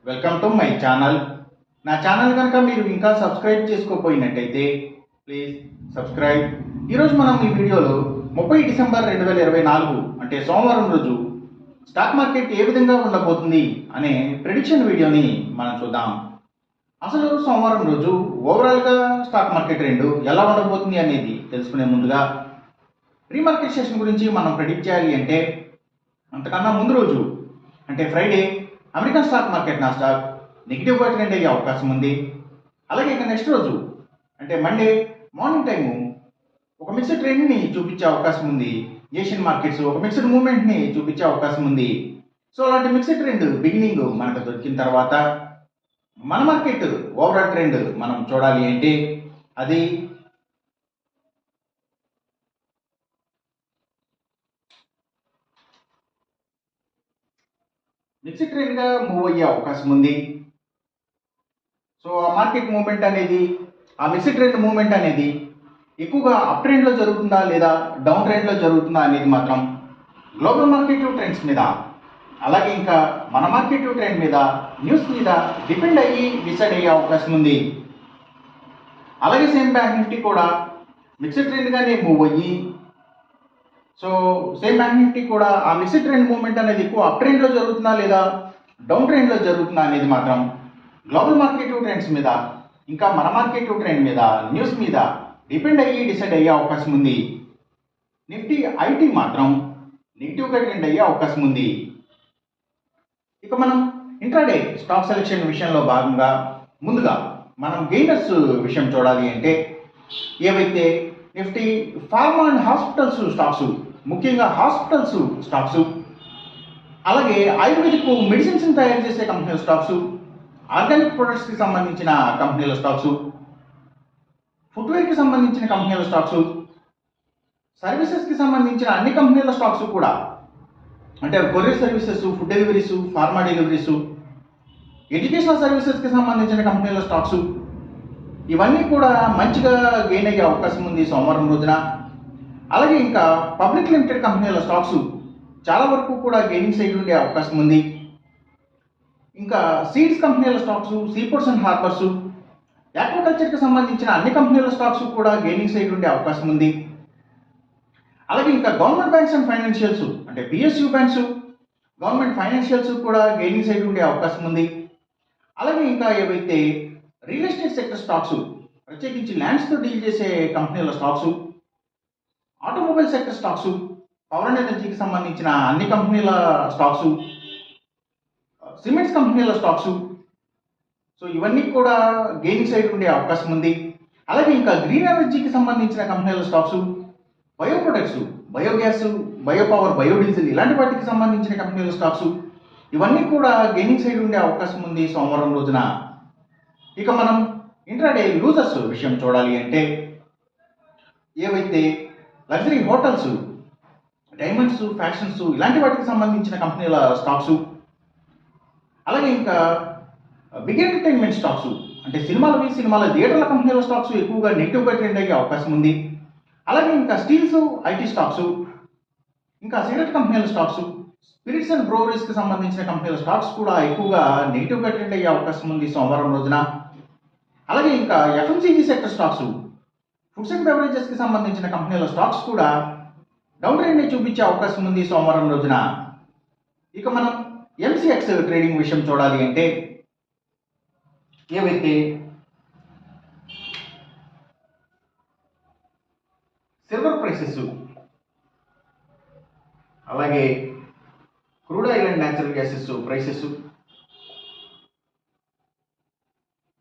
Welcome to my channel. నా channel కనుక మీరు ఇంకా సబ్స్క్రైబ్ చేసుకోకపోయినట్టయితే ప్లీజ్ సబ్స్క్రైబ్. ఈరోజు మనం ఈ వీడియోలో 30 డిసెంబర్ 2024 అంటే సోమవారం రోజు స్టాక్ మార్కెట్ ఏ విధంగా ఉండబోతుంది అనే ప్రెడిక్షన్ వీడియోని మనం చూద్దాం. అసలు సోమవారం రోజు ఓవరాల్గా స్టాక్ మార్కెట్ ట్రెండ్ ఎలా ఉండబోతుంది అనేది తెలుసుకునే ముందుగా ప్రీ మార్కెట్ సెషన్ గురించి మనం ప్రెడిక్ట్ చేయాలి అంటే అంతకన్నా ముందు రోజు అంటే Friday American stock market Nasdaq నెగిటివ్గా ట్రెండ్ అయ్యే అవకాశం ఉంది. అలాగే ఇక నెక్స్ట్ రోజు అంటే మండే మార్నింగ్ టైము ఒక మిక్స్డ్ ట్రెండ్ని చూపించే అవకాశం ఉంది. ఏషియన్ మార్కెట్స్ ఒక మిక్స్డ్ మూవ్మెంట్ని చూపించే అవకాశం ఉంది. సో అలాంటి మిక్స్డ్ ట్రెండ్ బిగినింగ్ మనకు దొరికిన తర్వాత మన మార్కెట్ ఓవరాల్ ట్రెండ్ మనం చూడాలి అంటే అది మిక్స్డ్ ట్రెండ్గా మూవ్ అయ్యే అవకాశం ఉంది. సో ఆ మార్కెట్ మూవ్మెంట్ అనేది ఆ మిక్స్డ్ ట్రెండ్ మూవ్మెంట్ అనేది ఎక్కువగా అప్ ట్రెండ్లో జరుగుతుందా లేదా డౌన్ ట్రెండ్లో జరుగుతుందా అనేది మాత్రం గ్లోబల్ మార్కెట్ ట్రెండ్స్ మీద అలాగే ఇంకా మన మార్కెట్ ట్రెండ్ మీద న్యూస్ మీద డిపెండ్ అయ్యి డిసైడ్ అయ్యే అవకాశం ఉంది. అలాగే సేమ్ బ్యాంక్ నిఫ్టీ కూడా మిక్స్డ్ ట్రెండ్గానే మూవ్ అయ్యి సో సేమ్ బ్యాంక్ నిఫ్టీ కూడా ఆ మిక్స్డ్ ట్రెండ్ మూవ్మెంట్ అనేది ఎక్కువ అప్ ట్రెండ్లో జరుగుతుందా లేదా డౌన్ ట్రెండ్లో జరుగుతుందా అనేది మాత్రం గ్లోబల్ మార్కెట్ ట్రెండ్స్ మీద ఇంకా మన మార్కెట్ ట్రెండ్ మీద న్యూస్ మీద డిపెండ్ అయ్యి డిసైడ్ అయ్యే అవకాశం ఉంది. నిఫ్టీ ఐటీ మాత్రం నెగిటివ్గా ట్రెండ్ అయ్యే అవకాశం ఉంది. ఇక మనం ఇంట్రాడే స్టాక్ సెలెక్షన్ విషయంలో భాగంగా ముందుగా మనం గెయినర్స్ విషయం చూడాలి అంటే ఏవైతే Nifty pharma and hospitals stocks ముఖ్యంగా హాస్పిటల్స్ స్టాక్స్ అలాగే ఆయుర్వేదిక్ మెడిసిన్స్ తయారు చేసే కంపెనీల స్టాక్స్ ఆర్గానిక్ ప్రొడక్ట్స్కి సంబంధించిన కంపెనీల స్టాక్స్ ఫుట్వేర్కి సంబంధించిన కంపెనీల స్టాక్స్ సర్వీసెస్కి సంబంధించిన అన్ని కంపెనీల స్టాక్స్ కూడా అంటే courier services food deliveries pharma deliveries educational సర్వీసెస్కి సంబంధించిన కంపెనీల స్టాక్స్ ఇవన్నీ కూడా మంచిగా గెయిన్ అయ్యే అవకాశం ఉంది సోమవారం రోజున. అలాగే ఇంకా పబ్లిక్ లిమిటెడ్ కంపెనీల స్టాక్స్ చాలా వరకు కూడా గెయినింగ్ సైడ్ ఉండే అవకాశం ఉంది. ఇంకా సీడ్స్ కంపెనీల స్టాక్స్ సీపోర్ట్స్ అండ్ హార్బర్స్ ఆక్వాకల్చర్కి సంబంధించిన అన్ని కంపెనీల స్టాక్స్ కూడా గెయినింగ్ సైడ్ ఉండే అవకాశం ఉంది. అలాగే ఇంకా గవర్నమెంట్ బ్యాంక్స్ అండ్ ఫైనాన్షియల్స్ అంటే పిఎస్యూ బ్యాంక్స్ గవర్నమెంట్ ఫైనాన్షియల్స్ కూడా గెయినింగ్ సైడ్ ఉండే అవకాశం ఉంది. అలాగే ఇంకా ఏవైతే రియల్ ఎస్టేట్ సెక్టర్ స్టాక్స్ ప్రత్యేకించి ల్యాండ్స్తో డీల్ చేసే కంపెనీల stocks automobile sector stocks power and ఎనర్జీకి సంబంధించిన అన్ని కంపెనీల స్టాక్స్ సిమెంట్స్ కంపెనీల స్టాక్స్ సో ఇవన్నీ కూడా గెయినింగ్ సైడ్ ఉండే అవకాశం ఉంది. అలాగే ఇంకా గ్రీన్ ఎనర్జీకి సంబంధించిన కంపెనీల stocks bio products biogas biopower biodiesel ఇలాంటి వాటికి సంబంధించిన కంపెనీల స్టాక్స్ ఇవన్నీ కూడా గెయినింగ్ సైడ్ ఉండే అవకాశం ఉంది సోమవారం రోజున. ఇక మనం ఇంట్రాడే లూజర్స్ విషయం చూడాలి అంటే ఏవైతే లగ్జరీ హోటల్స్ డైమండ్స్ ఫ్యాషన్స్ ఇలాంటి వాటికి సంబంధించిన కంపెనీల స్టాక్స్ అలాగే ఇంకా బిగ్ ఎంటర్టైన్మెంట్ స్టాక్స్ అంటే సినిమాల థియేటర్ల కంపెనీల స్టాక్స్ ఎక్కువగా నెగిటివ్గా ట్రెండ్ అయ్యే అవకాశం ఉంది. అలాగే ఇంకా స్టీల్స్ ఐటీ స్టాక్స్ ఇంకా సిగరెట్ కంపెనీల స్టాక్స్ స్పిరిట్స్ అండ్ బ్రోవరీస్కి సంబంధించిన కంపెనీల స్టాక్స్ కూడా ఎక్కువగా నెగిటివ్గా ట్రెండ్ అయ్యే అవకాశం ఉంది సోమవారం రోజున. అలాగే ఇంకా FMCG sector stocks foods and బెవరేజెస్కి సంబంధించిన కంపెనీల స్టాక్స్ కూడా డౌన్ ట్రెండ్ చూపించే అవకాశం ఉంది సోమవారం రోజున. ఇక మనం ఎంసీఎక్స్ ట్రేడింగ్ విషయం చూడాలి అంటే ఏవైతే సిల్వర్ ప్రైసెస్ అలాగే crude oil and natural gases prices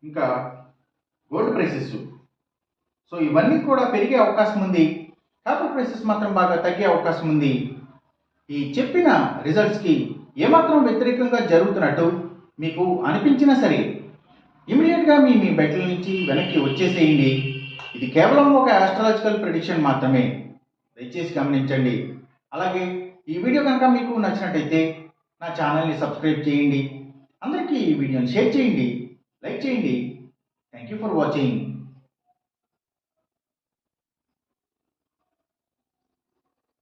ఇంకా గోల్డ్ ప్రైసెస్ సో ఇవన్నీ కూడా పెరిగే అవకాశం ఉంది. కాపర్ ప్రైసెస్ మాత్రం బాగా తగ్గే అవకాశం ఉంది. ఈ చెప్పిన రిజల్ట్స్కి ఏమాత్రం వ్యతిరేకంగా జరుగుతున్నట్టు మీకు అనిపించినా సరే ఇమీడియట్గా మీ బెట్ల నుంచి వెనక్కి వచ్చేసేయండి. ఇది కేవలం ఒక ఆస్ట్రాలజికల్ ప్రెడిక్షన్ మాత్రమే, దయచేసి గమనించండి. అలాగే ఈ వీడియో కనుక మీకు నచ్చినట్టయితే నా ఛానల్ని సబ్స్క్రైబ్ చేయండి. అందరికీ ఈ వీడియోని షేర్ చేయండి, లైక్ చేయండి. Thank you for watching.